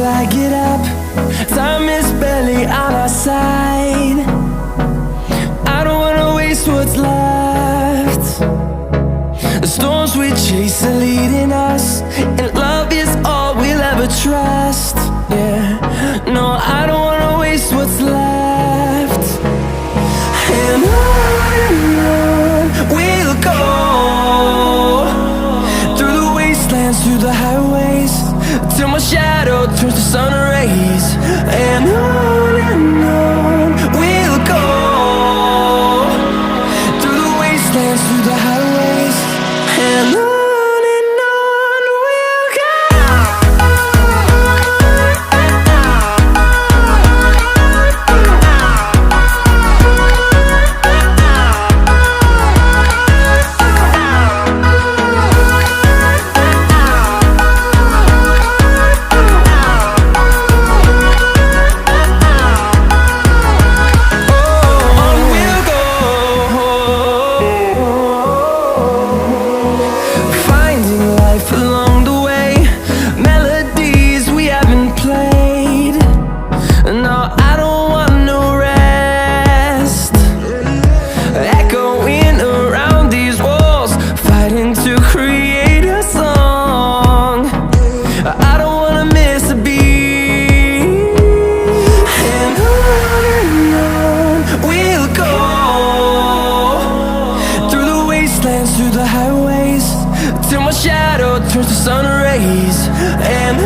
I get up. Time is barely on our side. I don't wanna waste what's left. The storms we chase are leading us, and love is all we'll ever trust. Yeah, no, I don't wanna waste what's left. And on we'll go, through the wastelands, through the highways, till my shadow turns to sun rays. And on we'll go, through the wastelands, through the highways, and on we'll go. Through the highways, till my shadow turns to sun rays. And